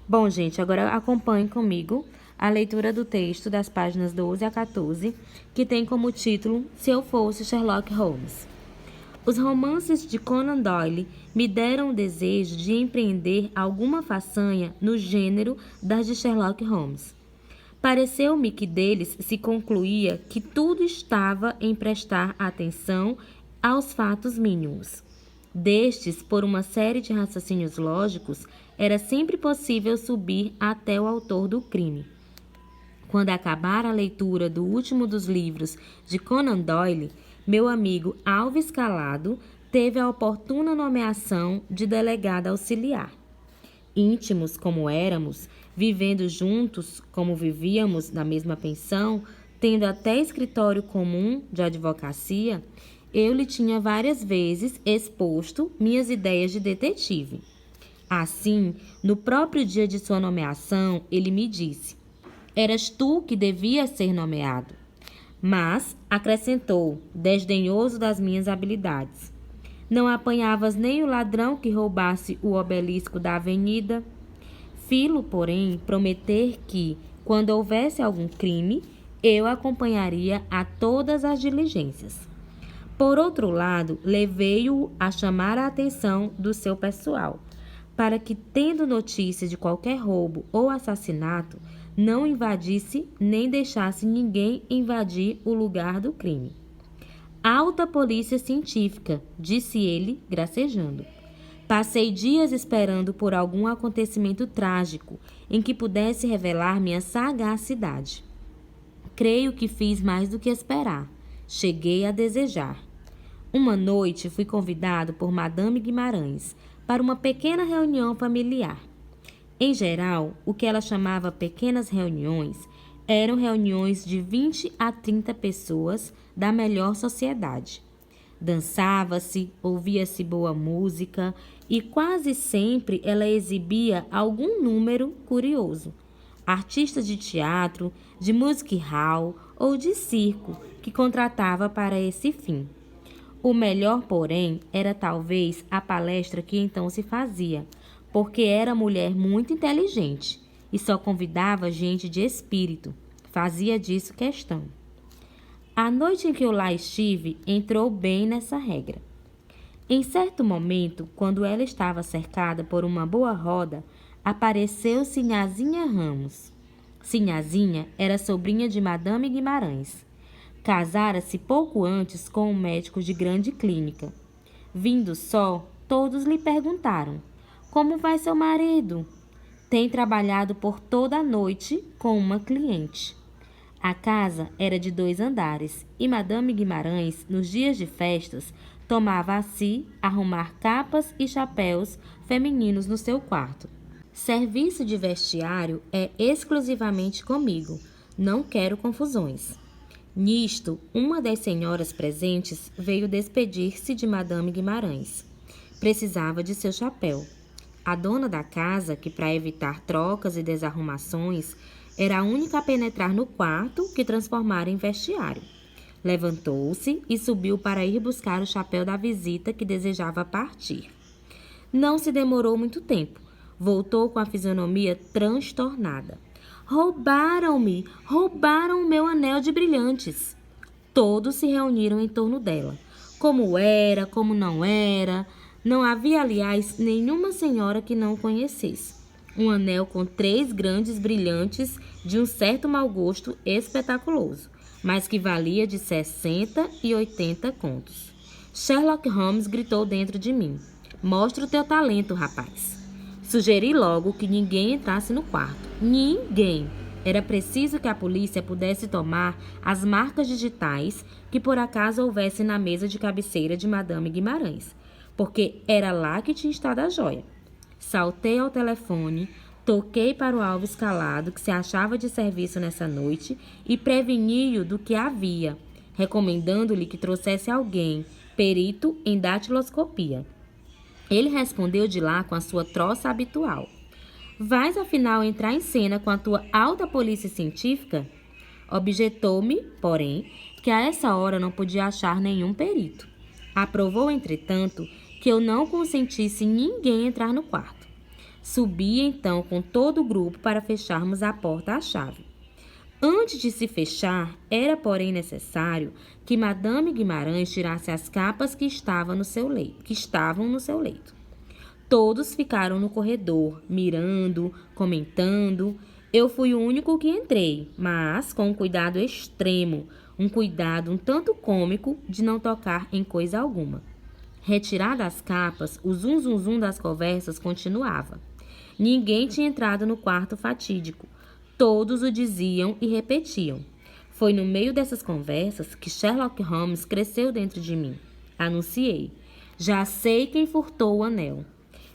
Bom, gente, agora acompanhe comigo a leitura do texto das páginas 12 a 14, que tem como título Se Eu Fosse Sherlock Holmes. Os romances de Conan Doyle me deram o desejo de empreender alguma façanha no gênero das de Sherlock Holmes. Pareceu-me que deles se concluía que tudo estava em prestar atenção aos fatos mínimos. Destes, por uma série de raciocínios lógicos, era sempre possível subir até o autor do crime. Quando acabar a leitura do último dos livros de Conan Doyle, meu amigo Alves Calado teve a oportuna nomeação de delegado auxiliar. Íntimos como éramos, vivendo juntos como vivíamos na mesma pensão, tendo até escritório comum de advocacia, eu lhe tinha várias vezes exposto minhas ideias de detetive. Assim, no próprio dia de sua nomeação, ele me disse: "Eras tu que devias ser nomeado." Mas, acrescentou, desdenhoso das minhas habilidades: "Não apanhavas nem o ladrão que roubasse o obelisco da avenida?" Filo, porém, prometer que, quando houvesse algum crime, eu acompanharia a todas as diligências. Por outro lado, levei-o a chamar a atenção do seu pessoal, para que, tendo notícia de qualquer roubo ou assassinato, não invadisse nem deixasse ninguém invadir o lugar do crime. "Alta polícia científica", disse ele, gracejando. Passei dias esperando por algum acontecimento trágico em que pudesse revelar minha sagacidade. Creio que fiz mais do que esperar. Cheguei a desejar. Uma noite fui convidado por Madame Guimarães para uma pequena reunião familiar. Em geral, o que ela chamava pequenas reuniões eram reuniões de 20 a 30 pessoas da melhor sociedade. Dançava-se, ouvia-se boa música e quase sempre ela exibia algum número curioso. Artistas de teatro, de music hall ou de circo que contratava para esse fim. O melhor, porém, era talvez a palestra que então se fazia, porque era mulher muito inteligente e só convidava gente de espírito. Fazia disso questão. A noite em que eu lá estive entrou bem nessa regra. Em certo momento, quando ela estava cercada por uma boa roda, apareceu Sinhazinha Ramos. Sinhazinha era sobrinha de Madame Guimarães. Casara-se pouco antes com um médico de grande clínica. Vindo só, todos lhe perguntaram: "Como vai seu marido?" "Tem trabalhado por toda a noite com uma cliente." A casa era de 2 andares e Madame Guimarães, nos dias de festas, tomava a si arrumar capas e chapéus femininos no seu quarto. "Serviço de vestiário é exclusivamente comigo. Não quero confusões." Nisto, uma das senhoras presentes veio despedir-se de Madame Guimarães. Precisava de seu chapéu. A dona da casa, que para evitar trocas e desarrumações, era a única a penetrar no quarto que transformara em vestiário. Levantou-se e subiu para ir buscar o chapéu da visita que desejava partir. Não se demorou muito tempo. Voltou com a fisionomia transtornada. "Roubaram-me! Roubaram o meu anel de brilhantes!" Todos se reuniram em torno dela. Como era, como não era. Não havia, aliás, nenhuma senhora que não o conhecesse. Um anel com 3 grandes brilhantes de um certo mau gosto espetaculoso, mas que valia de 60 e 80 contos. Sherlock Holmes gritou dentro de mim: "Mostra o teu talento, rapaz." Sugeri logo que ninguém entrasse no quarto. Ninguém! Era preciso que a polícia pudesse tomar as marcas digitais que por acaso houvesse na mesa de cabeceira de Madame Guimarães, porque era lá que tinha estado a joia. Saltei ao telefone, toquei para o Alves Calado, que se achava de serviço nessa noite, e preveni-o do que havia, recomendando-lhe que trouxesse alguém, perito em datiloscopia. Ele respondeu de lá com a sua troça habitual: "Vais, afinal, entrar em cena com a tua alta polícia científica?" Objetou-me, porém, que a essa hora não podia achar nenhum perito. Aprovou, entretanto, que eu não consentisse ninguém entrar no quarto. Subi então com todo o grupo para fecharmos a porta à chave. Antes de se fechar, era porém necessário que Madame Guimarães tirasse as capas que estavam no seu leito. Todos ficaram no corredor, mirando, comentando. Eu fui o único que entrei, mas com um cuidado extremo, um cuidado um tanto cômico de não tocar em coisa alguma. Retiradas as capas, o zum-zum-zum das conversas continuava. Ninguém tinha entrado no quarto fatídico. Todos o diziam e repetiam. Foi no meio dessas conversas que Sherlock Holmes cresceu dentro de mim. Anunciei. Já sei quem furtou o anel.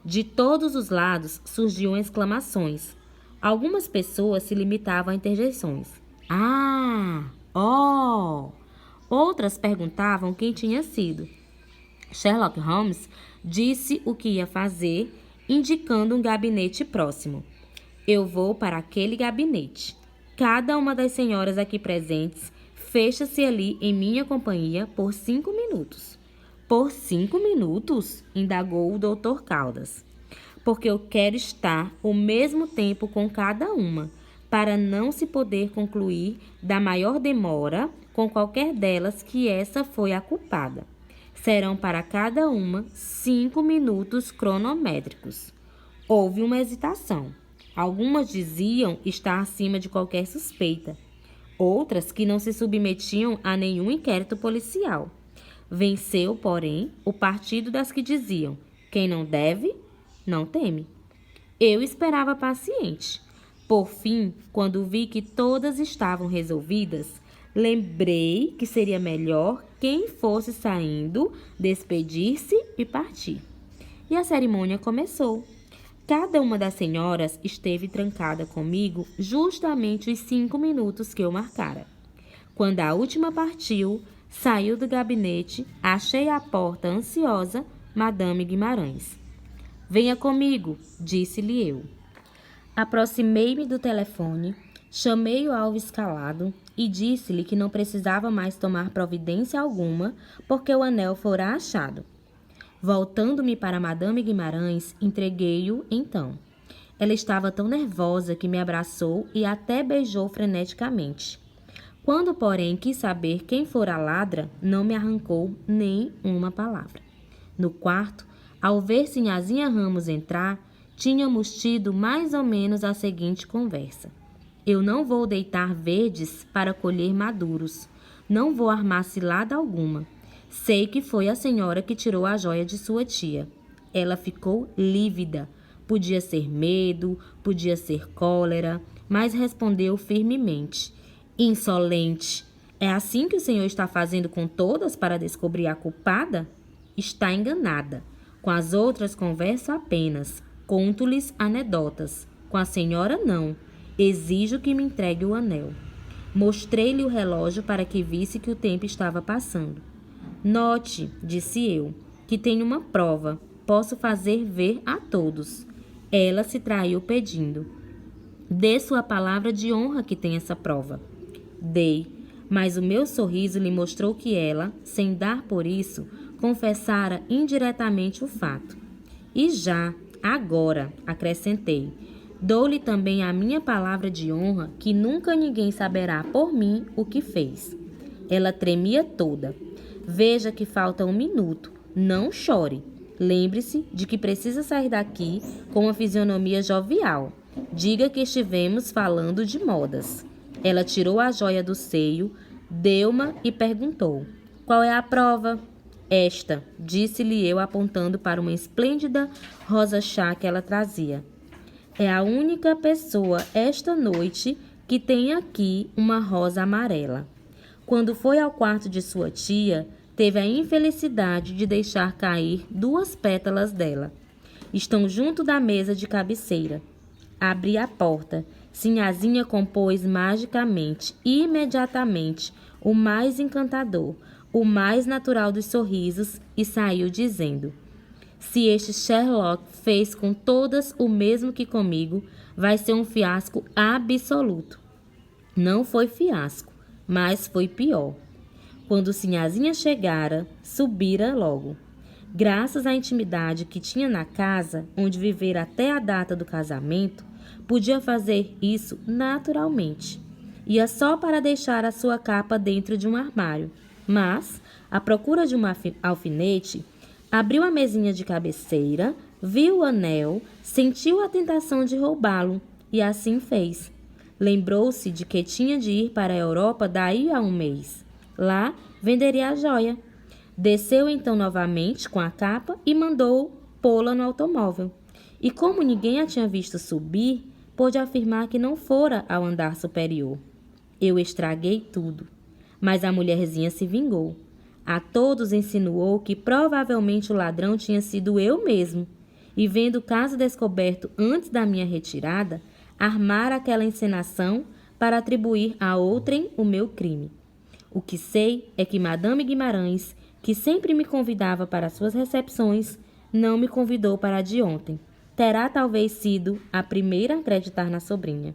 De todos os lados surgiam exclamações. Algumas pessoas se limitavam a interjeições. Ah! Oh! Outras perguntavam quem tinha sido. Sherlock Holmes disse o que ia fazer, indicando um gabinete próximo. Eu vou para aquele gabinete. Cada uma das senhoras aqui presentes fecha-se ali em minha companhia por 5 minutos. Por 5 minutos? Indagou o Dr. Caldas. Porque eu quero estar o mesmo tempo com cada uma, para não se poder concluir da maior demora com qualquer delas que essa foi a culpada. Serão para cada uma 5 minutos cronométricos. Houve uma hesitação. Algumas diziam estar acima de qualquer suspeita. Outras que não se submetiam a nenhum inquérito policial. Venceu, porém, o partido das que diziam: quem não deve, não teme. Eu esperava paciente. Por fim, quando vi que todas estavam resolvidas, lembrei que seria melhor quem fosse saindo, despedir-se e partir. E a cerimônia começou. Cada uma das senhoras esteve trancada comigo justamente os 5 minutos que eu marcara. Quando a última partiu, saiu do gabinete, achei à porta ansiosa Madame Guimarães. Venha comigo, disse-lhe eu. Aproximei-me do telefone, chamei o alvo escalado e disse-lhe que não precisava mais tomar providência alguma, porque o anel fora achado. Voltando-me para Madame Guimarães, entreguei-o então. Ela estava tão nervosa que me abraçou e até beijou freneticamente. Quando, porém, quis saber quem fora a ladra, não me arrancou nem uma palavra. No quarto, ao ver Sinhazinha Ramos entrar, tínhamos tido mais ou menos a seguinte conversa. Eu não vou deitar verdes para colher maduros. Não vou armar cilada alguma. Sei que foi a senhora que tirou a joia de sua tia. Ela ficou lívida. Podia ser medo, podia ser cólera, mas respondeu firmemente. Insolente! É assim que o senhor está fazendo com todas para descobrir a culpada? Está enganada. Com as outras converso apenas. Conto-lhes anedotas. Com a senhora, não. Exijo que me entregue o anel. Mostrei-lhe o relógio para que visse que o tempo estava passando. Note, disse eu, que tenho uma prova. Posso fazer ver a todos. Ela se traiu pedindo. Dê sua palavra de honra que tem essa prova. Dei, mas o meu sorriso lhe mostrou que ela, sem dar por isso, confessara indiretamente o fato. E já, agora, acrescentei, dou-lhe também a minha palavra de honra que nunca ninguém saberá por mim o que fez. Ela tremia toda. Veja que falta 1 minuto. Não chore. Lembre-se de que precisa sair daqui com uma fisionomia jovial. Diga que estivemos falando de modas. Ela tirou a joia do seio, deu-ma e perguntou: qual é a prova? Esta, disse-lhe eu apontando para uma esplêndida rosa-chá que ela trazia. É a única pessoa esta noite que tem aqui uma rosa amarela. Quando foi ao quarto de sua tia, teve a infelicidade de deixar cair 2 pétalas dela. Estão junto da mesa de cabeceira. Abri a porta. Sinhazinha compôs magicamente, imediatamente, o mais encantador, o mais natural dos sorrisos e saiu dizendo: se este Sherlock fez com todas o mesmo que comigo, vai ser um fiasco absoluto. Não foi fiasco, mas foi pior. Quando Sinhazinha chegara, subira logo. graças à intimidade que tinha na casa, onde vivera até a data do casamento, podia fazer isso naturalmente. Ia só para deixar a sua capa dentro de um armário. Mas, à procura de um alfinete, abriu a mesinha de cabeceira, viu o anel, sentiu a tentação de roubá-lo, e assim fez. Lembrou-se de que tinha de ir para a Europa daí a um mês. Lá, venderia a joia. Desceu então novamente com a capa e mandou pô-la no automóvel. E como ninguém a tinha visto subir, pôde afirmar que não fora ao andar superior. Eu estraguei tudo. Mas a mulherzinha se vingou. A todos insinuou que provavelmente o ladrão tinha sido eu mesmo. E vendo o caso descoberto antes da minha retirada, armara aquela encenação para atribuir a outrem o meu crime. O que sei é que Madame Guimarães, que sempre me convidava para suas recepções, não me convidou para a de ontem. Terá talvez sido a primeira a acreditar na sobrinha.